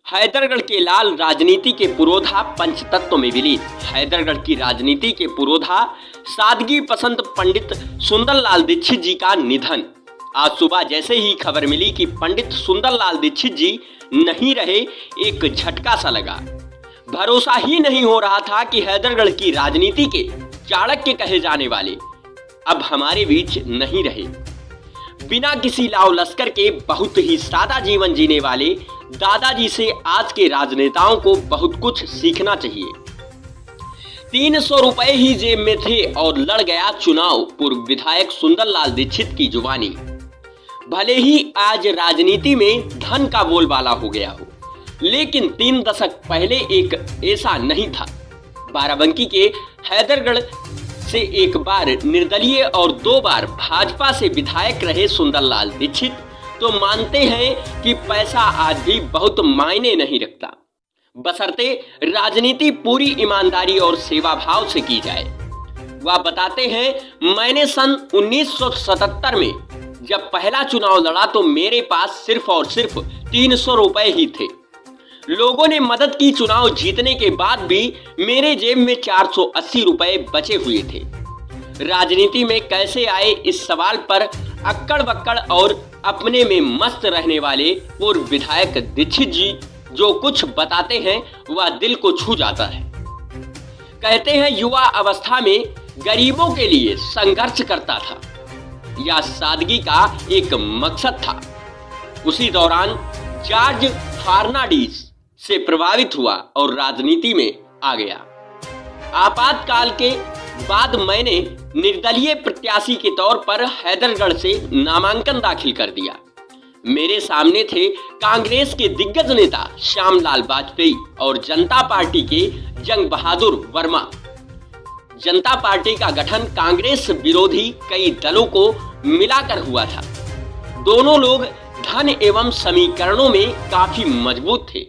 हैदरगढ़ के लाल राजनीति के पुरोधा पंचतत्व में विलीन। हैदरगढ़ की राजनीति के पुरोधा सादगी पसंद पंडित सुंदरलाल दीक्षित जी का निधन। आज सुबह जैसे ही खबर मिली कि पंडित सुंदरलाल दीक्षित जी नहीं रहे, एक झटका सा लगा। भरोसा ही नहीं हो रहा था कि हैदरगढ़ की राजनीति के चाणक्य कहे जाने वाले अब हमारे बीच नहीं रहे। बिना किसी लाव लश्कर के बहुत ही सादा जीवन जीने वाले दादाजी से आज के राजनेताओं को बहुत कुछ सीखना चाहिए। 300 रुपए ही जेब में थे और लड़ गया चुनाव पूर्व विधायक सुंदरलाल दीक्षित की जुबानी। भले ही आज राजनीति में धन का बोलबाला हो गया हो, लेकिन 3 दशक पहले एक ऐसा नहीं था। बाराबंकी के हैदरगढ़ से एक बार निर्दलीय और 2 बार भाजपा से विधायक रहे सुंदरलाल दीक्षित तो मानते हैं कि पैसा आज भी बहुत मायने नहीं रखता, बशर्ते राजनीति पूरी ईमानदारी और सेवा भाव से की जाए। वह बताते हैं, मैंने सन 1977 में जब पहला चुनाव लड़ा तो मेरे पास सिर्फ और सिर्फ 300 रुपए ही थे। लोगों ने मदद की। चुनाव जीतने के बाद भी मेरे जेब में 480 रुपए बचे हुए थे। राजनीति में कैसे आए इस सवाल पर अक्कड़ बक्कड़ और अपने में मस्त रहने वाले पूर्व विधायक दीक्षित जी जो कुछ बताते हैं वह दिल को छू जाता है। कहते हैं, युवा अवस्था में गरीबों के लिए संघर्ष करता था, यह सादगी का एक मकसद था। उसी दौरान जॉर्ज फर्नांडिस से प्रभावित हुआ और राजनीति में आ गया। आपातकाल के बाद मैंने निर्दलीय प्रत्याशी के तौर पर हैदरगढ़ से नामांकन दाखिल कर दिया। मेरे सामने थे कांग्रेस के दिग्गज नेता श्यामलाल वाजपेयी और जनता पार्टी के जंग बहादुर वर्मा। जनता पार्टी का गठन कांग्रेस विरोधी कई दलों को मिलाकर हुआ था। दोनों लोग धन एवं समीकरणों में काफी मजबूत थे।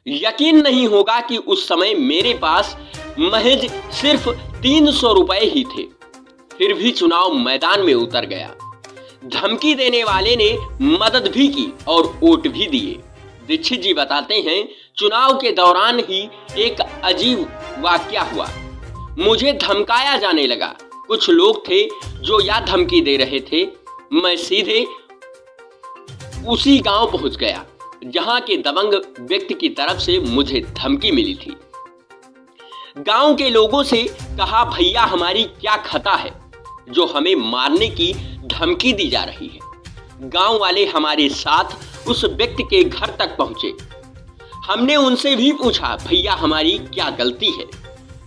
यकीन नहीं होगा कि उस समय मेरे पास महज सिर्फ 300 रुपए ही थे, फिर भी चुनाव मैदान में उतर गया। धमकी देने वाले ने मदद भी की और वोट भी दिए। दीक्षित जी बताते हैं, चुनाव के दौरान ही एक अजीब वाकया हुआ। मुझे धमकाया जाने लगा। कुछ लोग थे जो यह धमकी दे रहे थे। मैं सीधे उसी गांव पहुंच गया जहां के दबंग व्यक्ति की तरफ से मुझे धमकी मिली थी। गांव के लोगों से कहा, भैया हमारी क्या खता है जो हमें मारने की धमकी दी जा रही है। गांव वाले हमारे साथ उस व्यक्ति के घर तक पहुंचे। हमने उनसे भी पूछा, भैया हमारी क्या गलती है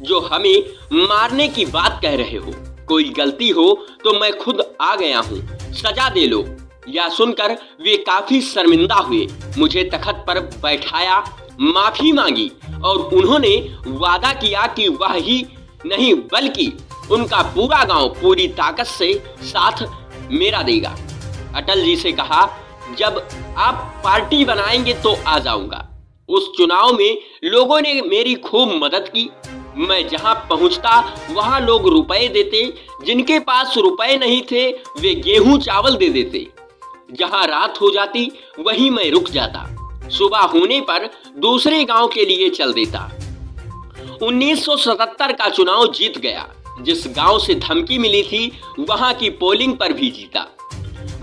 जो हमें मारने की बात कह रहे हो? कोई गलती हो तो मैं खुद आ गया हूं, सजा दे लो। यह सुनकर वे काफी शर्मिंदा हुए, मुझे तख्त पर बैठाया, माफी मांगी और उन्होंने वादा किया कि वह ही नहीं बल्कि उनका पूरा गांव पूरी ताकत से साथ मेरा देगा। अटल जी से कहा, जब आप पार्टी बनाएंगे तो आ जाऊंगा। उस चुनाव में लोगों ने मेरी खूब मदद की। मैं जहां पहुंचता वहां लोग रुपए देते, जिनके पास रुपए नहीं थे वे गेहूं चावल दे देते। जहां रात हो जाती वहीं मैं रुक जाता, सुबह होने पर दूसरे गांव के लिए चल देता। 1977 का चुनाव जीत गया। जिस गांव से धमकी मिली थी वहां की पोलिंग पर भी जीता।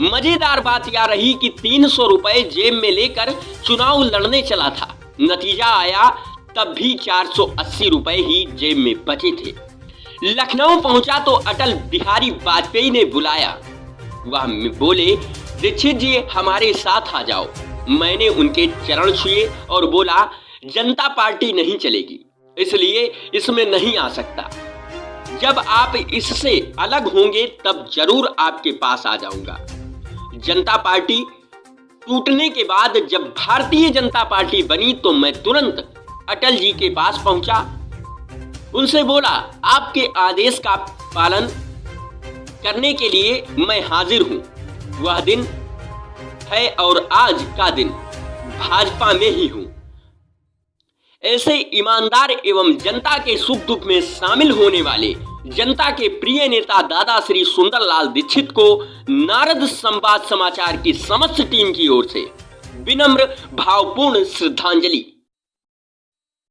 मजेदार बात यह रही कि 300 रुपए जेब में लेकर चुनाव लड़ने चला था। नतीजा आया तब भी 480 रुपए ही जेब में बचे थे। लखनऊ पहुंचा तो अटल बिहारी वाजपेयी ने बुलाया। वह बोले, दीक्षित जी हमारे साथ आ जाओ। मैंने उनके चरण छुए और बोला, जनता पार्टी नहीं चलेगी, इसलिए इसमें नहीं आ सकता। जब आप इससे अलग होंगे तब जरूर आपके पास आ जाऊंगा। जनता पार्टी टूटने के बाद जब भारतीय जनता पार्टी बनी तो मैं तुरंत अटल जी के पास पहुंचा। उनसे बोला, आपके आदेश का पालन करने के लिए मैं हाजिर हूं। वह दिन है और आज का दिन भाजपा में ही हूं। ऐसे ईमानदार एवं जनता के सुख दुख में शामिल होने वाले जनता के प्रिय नेता दादा श्री सुंदरलाल दीक्षित को नारद संवाद समाचार की समस्त टीम की ओर से विनम्र भावपूर्ण श्रद्धांजलि।